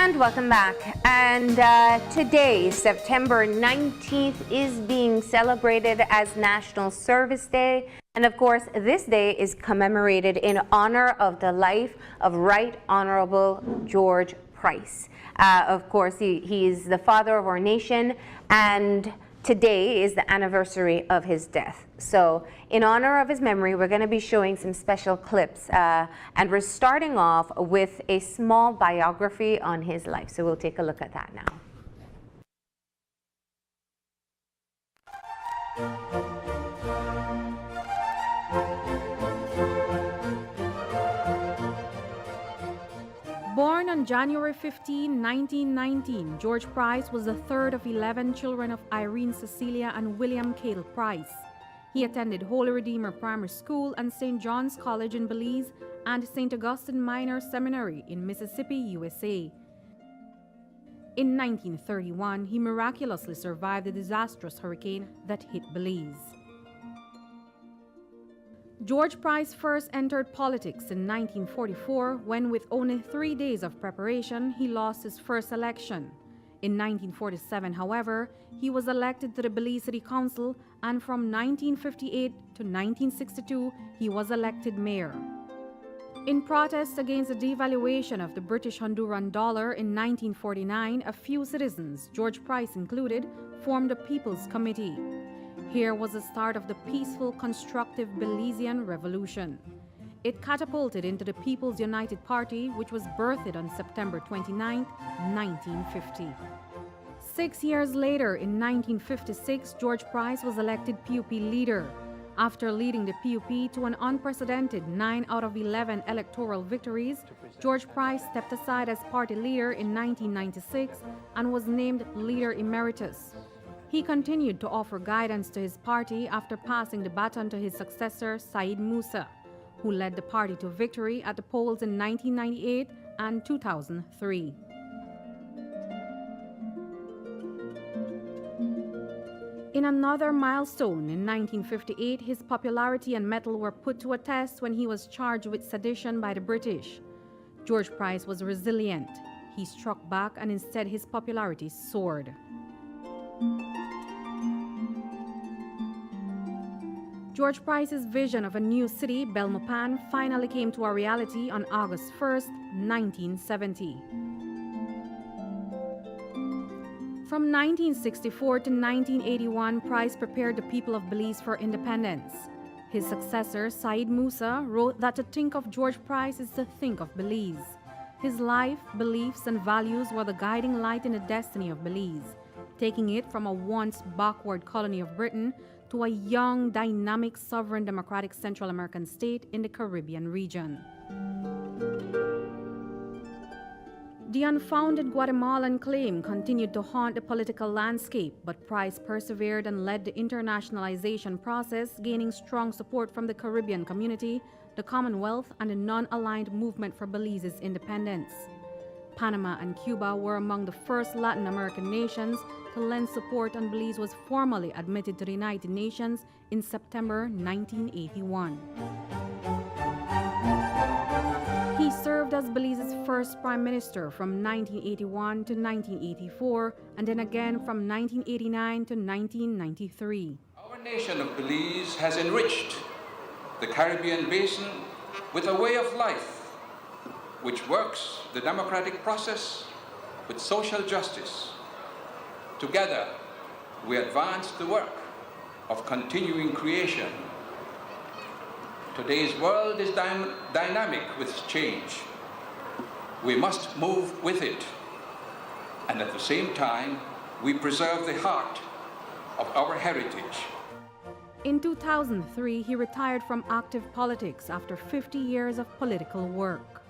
And welcome back. And today, September 19th, is being celebrated as National Service Day. And of course, this day is commemorated in honor of the life of Right Honorable George Price. Of course, he is the father of our nation, and today is the anniversary of his death. So in honor of his memory, we're going to be showing some special clips, and we're starting off with a small biography on his life. So we'll take a look at that now. Born on January 15, 1919, George Price was the third of 11 children of Irene Cecilia and William Cale Price. He attended Holy Redeemer Primary School and St. John's College in Belize and St. Augustine Minor Seminary in Mississippi, USA. In 1931, he miraculously survived the disastrous hurricane that hit Belize. George Price first entered politics in 1944 when, with only 3 days of preparation, he lost his first election. In 1947, however, he was elected to the Belize City Council, and from 1958 to 1962, he was elected mayor. In protest against the devaluation of the British Honduran dollar in 1949, a few citizens, George Price included, formed the People's Committee. Here was the start of the peaceful, constructive Belizean Revolution. It catapulted into the People's United Party, which was birthed on September 29, 1950. 6 years later, in 1956, George Price was elected PUP leader. After leading the PUP to an unprecedented 9 out of 11 electoral victories, George Price stepped aside as party leader in 1996 and was named Leader Emeritus. He continued to offer guidance to his party after passing the baton to his successor, Said Musa, who led the party to victory at the polls in 1998 and 2003. In another milestone, in 1958, his popularity and mettle were put to a test when he was charged with sedition by the British. George Price was resilient. He struck back, and instead his popularity soared. George Price's vision of a new city, Belmopan, finally came to a reality on August 1, 1970. From 1964 to 1981, Price prepared the people of Belize for independence. His successor, Said Musa, wrote that to think of George Price is to think of Belize. His life, beliefs, and values were the guiding light in the destiny of Belize, taking it from a once backward colony of Britain to a young, dynamic, sovereign, democratic Central American state in the Caribbean region. The unfounded Guatemalan claim continued to haunt the political landscape, but Price persevered and led the internationalization process, gaining strong support from the Caribbean community, the Commonwealth, and the non-aligned movement for Belize's independence. Panama and Cuba were among the first Latin American nations to lend support, and Belize was formally admitted to the United Nations in September 1981. He served as Belize's first prime minister from 1981 to 1984, and then again from 1989 to 1993. Our nation of Belize has enriched the Caribbean basin with a way of life which works the democratic process with social justice. Together, we advance the work of continuing creation. Today's world is dynamic with change. We must move with it, and at the same time, we preserve the heart of our heritage. In 2003, he retired from active politics after 50 years of political work.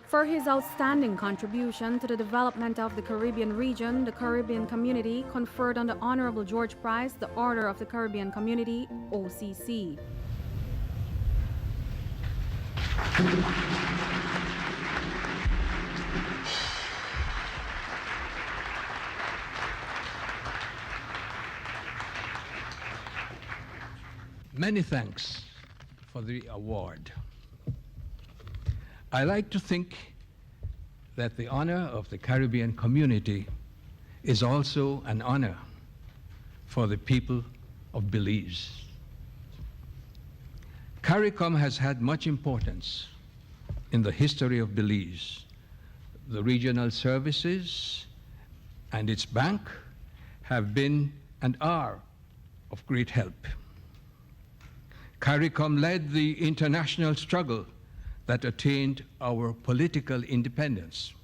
For his outstanding contribution to the development of the Caribbean region, the Caribbean community conferred on the Honorable George Price the Order of the Caribbean Community, OCC. Many thanks for the award. I like to think that the honor of the Caribbean community is also an honor for the people of Belize. CARICOM has had much importance in the history of Belize. The regional services and its bank have been and are of great help. CARICOM led the international struggle that attained our political independence.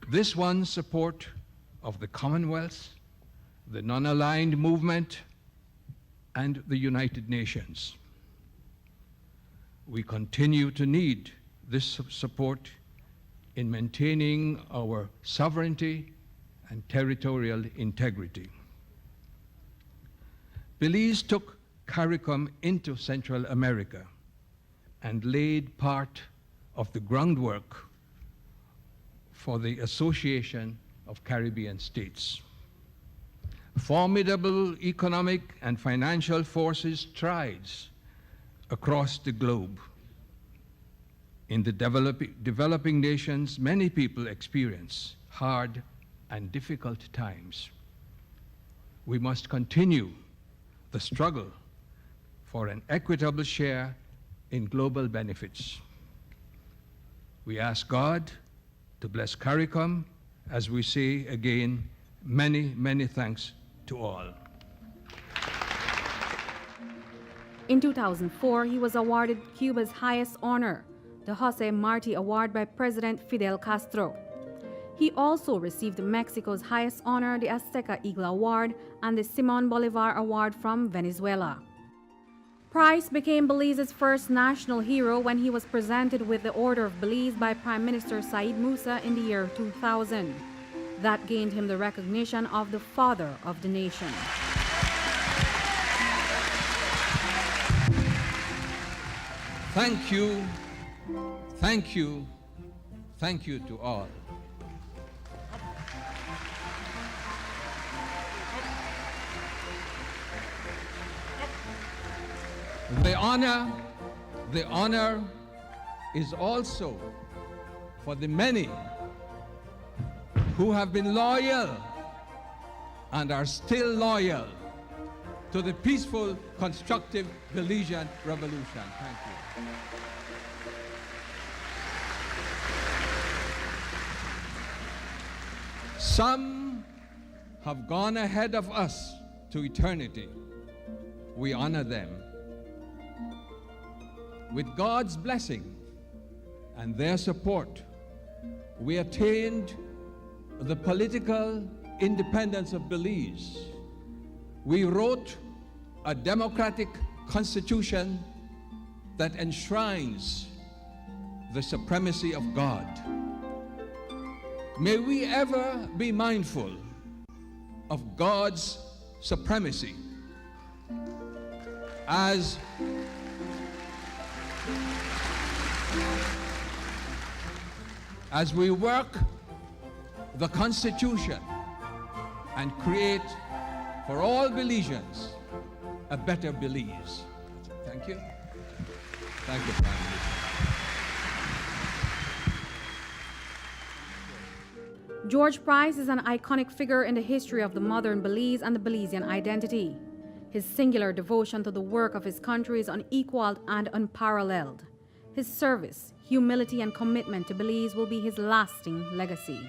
This won support of the Commonwealth, the non-aligned movement, and the United Nations. We continue to need this support in maintaining our sovereignty and territorial integrity. Belize took CARICOM into Central America and laid part of the groundwork for the Association of Caribbean States. Formidable economic and financial forces strides across the globe. In the developing nations, many people experience hard and difficult times. We must continue the struggle for an equitable share in global benefits. We ask God to bless CARICOM as we say again, many, many thanks to all. In 2004, he was awarded Cuba's highest honor, the Jose Marti Award by President Fidel Castro. He also received Mexico's highest honor, the Azteca Eagle Award, and the Simon Bolivar Award from Venezuela. Price became Belize's first national hero when he was presented with the Order of Belize by Prime Minister Said Musa in the year 2000. That gained him the recognition of the father of the nation. Thank you, thank you, thank you to all. The honor is also for the many who have been loyal and are still loyal to the peaceful, constructive Belizean revolution. Thank you. Some have gone ahead of us to eternity. We honor them. With God's blessing and their support, we attained the political independence of Belize. We wrote a democratic constitution that enshrines the supremacy of God. May we ever be mindful of God's supremacy as we work the Constitution and create for all Belizeans a better Belize. Thank you. Thank you, Prime Minister. George Price is an iconic figure in the history of the modern Belize and the Belizean identity. His singular devotion to the work of his country is unequaled and unparalleled. His service, humility, and commitment to Belize will be his lasting legacy.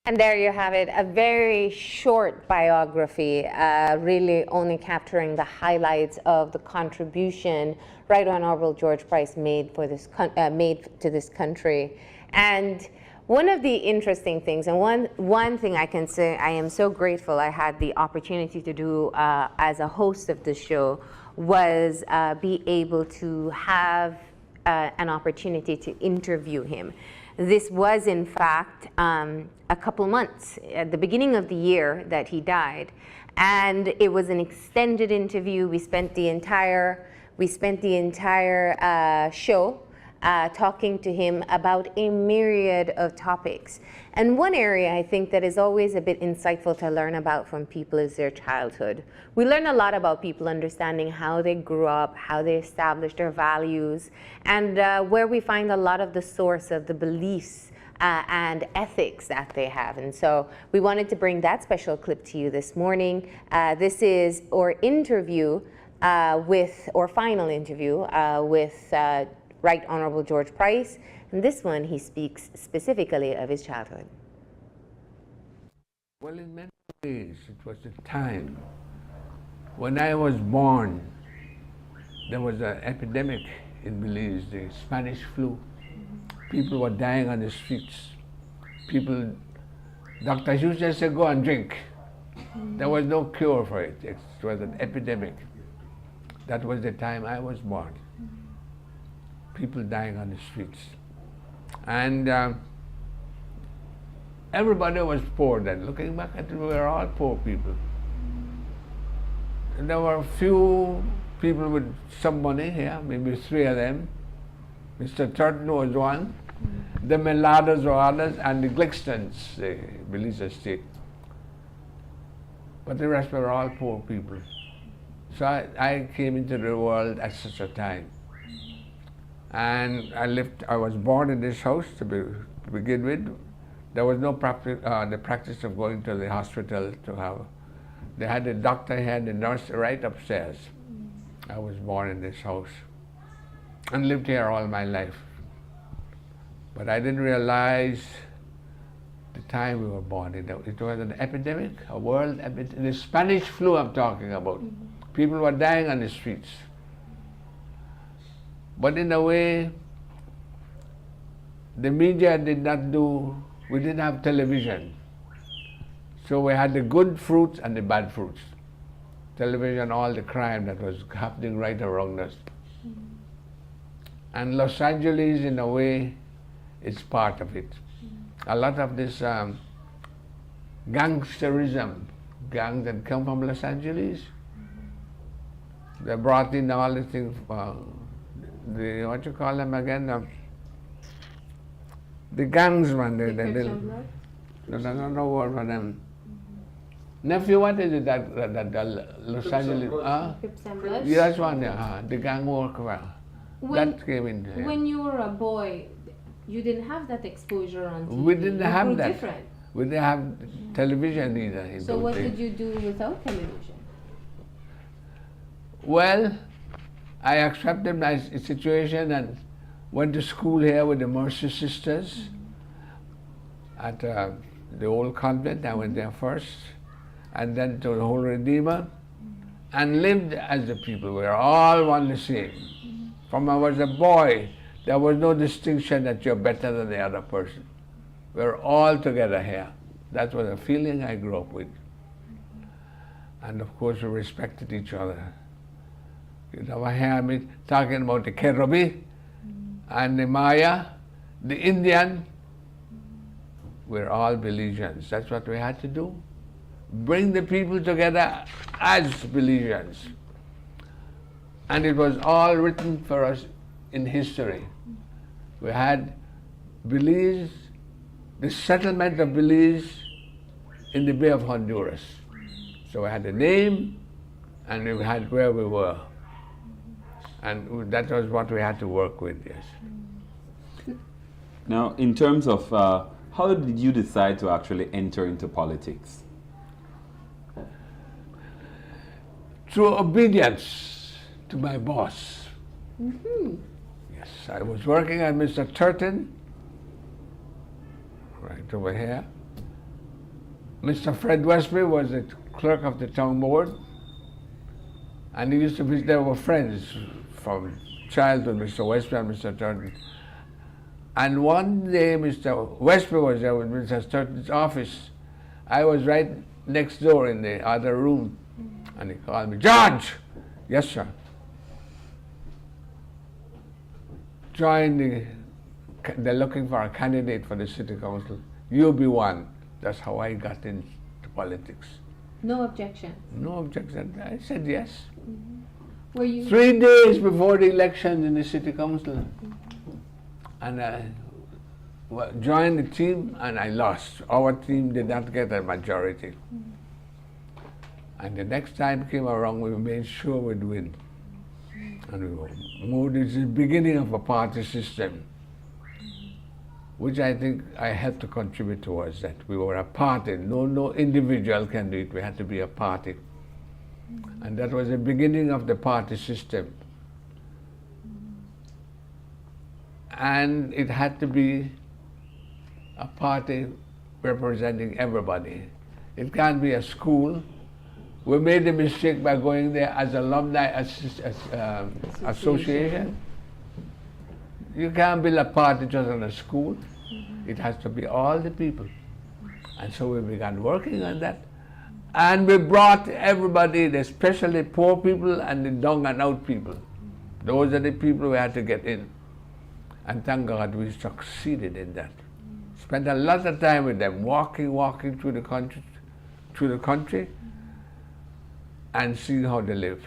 And there you have it, a very short biography, really only capturing the highlights of the contribution Right Honorable George Price made for this made to this country. And one of the interesting things, and one thing I can say, I am so grateful I had the opportunity to do as a host of the show, was be able to have an opportunity to interview him. This was, in fact, a couple months at the beginning of the year that he died, and it was an extended interview. We spent the entire show talking to him about a myriad of topics. And one area I think that is always a bit insightful to learn about from people is their childhood. We learn a lot about people understanding how they grew up, how they established their values, and where we find a lot of the source of the beliefs and ethics that they have. And so we wanted to bring that special clip to you this morning. This is our interview final interview with Right Honorable George Price. And this one, he speaks specifically of his childhood. Well, in many ways, it was a time. When I was born, there was an epidemic in Belize, the Spanish flu. People were dying on the streets. Dr. Hughes just said, go and drink. There was no cure for it. It was an epidemic. That was the time I was born. People dying on the streets. And everybody was poor then. Looking back at it, we were all poor people. And there were a few people with some money here, maybe 3 of them. Mr. Turton was one, the Meladas were others, and the Glickstons, the Belize estate. But the rest were all poor people. So I came into the world at such a time. And I was born in this house to begin with. There was no the practice of going to the hospital to have. They had the doctor here and the nurse right upstairs. I was born in this house and lived here all my life. But I didn't realize the time we were born in. It was an epidemic, a world epidemic. The Spanish flu I'm talking about. People were dying on the streets. But in a way, the media did not we didn't have television. So we had the good fruits and the bad fruits. Television, all the crime that was happening right around us. And Los Angeles, in a way, is part of it. A lot of this gangsterism, gangs that come from Los Angeles, they brought in all the things, what you call them again? The gangs, man. No word for them. Nephew, what is it that Los Angeles? Crips and Bloods? Yeah, that's one, yeah. The gang work, that came in. When you were a boy, you didn't have that exposure on TV. We didn't have that. Different. We didn't have television either. So what did you do without television? Well, I accepted my situation and went to school here with the Mercy Sisters at the old convent. I went there first, and then to the Holy Redeemer, and lived as the people. We are all one the same. From I was a boy, there was no distinction that you're better than the other person. We're all together here. That was a feeling I grew up with. And of course, we respected each other. You never hear me talking about the Kerobi and the Maya, the Indian. We're all Belizeans. That's what we had to do. Bring the people together as Belizeans. And it was all written for us in history. We had Belize, the settlement of Belize in the Bay of Honduras. So we had the name and we had where we were. And that was what we had to work with, yes. Now, in terms of how did you decide to actually enter into politics? Through obedience to my boss. Yes, I was working at Mr. Turton, right over here, Mr. Fred Westby was the clerk of the town board, and he used to visit. They were friends from childhood, Mr. Westby and Mr. Turton. And one day, Mr. Westby was there with Mr. Turton's office. I was right next door in the other room, and he called me, "George!" "Yes, sir." They're looking for a candidate for the city council. You be one. That's how I got into politics. No objections. No objection. I said yes. Were you? 3 days before the election in the city council. And I joined the team and I lost. Our team did not get a majority. And the next time came around, we made sure we'd win. And we moved. It's the beginning of a party system, which I think I helped to contribute towards that. We were a party. No individual can do it. We had to be a party. And that was the beginning of the party system. And it had to be a party representing everybody. It can't be a school. We made the mistake by going there as alumni association. You can't build a party just on a school. It has to be all the people. And so we began working on that. And we brought everybody, especially poor people and the down and out people. Those are the people we had to get in. And thank God we succeeded in that. Spent a lot of time with them, walking through the country, and seeing how they live.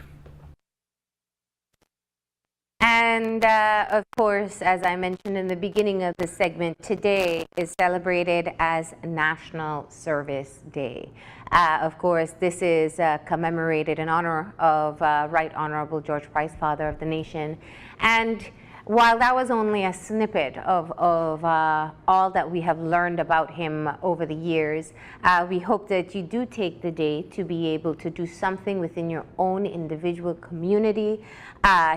And of course, as I mentioned in the beginning of the segment, today is celebrated as National Service Day. Of course, this is commemorated in honor of Right Honorable George Price, Father of the Nation. And while that was only a snippet of all that we have learned about him over the years, we hope that you do take the day to be able to do something within your own individual community.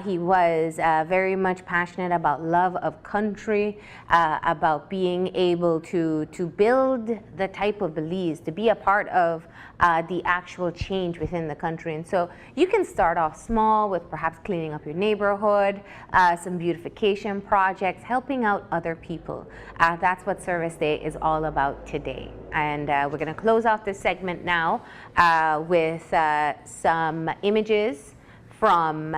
He was very much passionate about love of country, about being able to build the type of Belize, to be a part of the actual change within the country. And so you can start off small with perhaps cleaning up your neighborhood, some beautification projects, helping out other people. That's what Service Day is all about today. And we're going to close off this segment now with some images from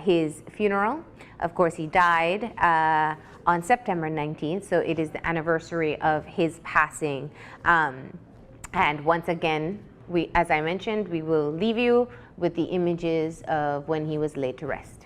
his funeral. Of course, he died on September 19th, so it is the anniversary of his passing. And once again, as I mentioned, we will leave you with the images of when he was laid to rest.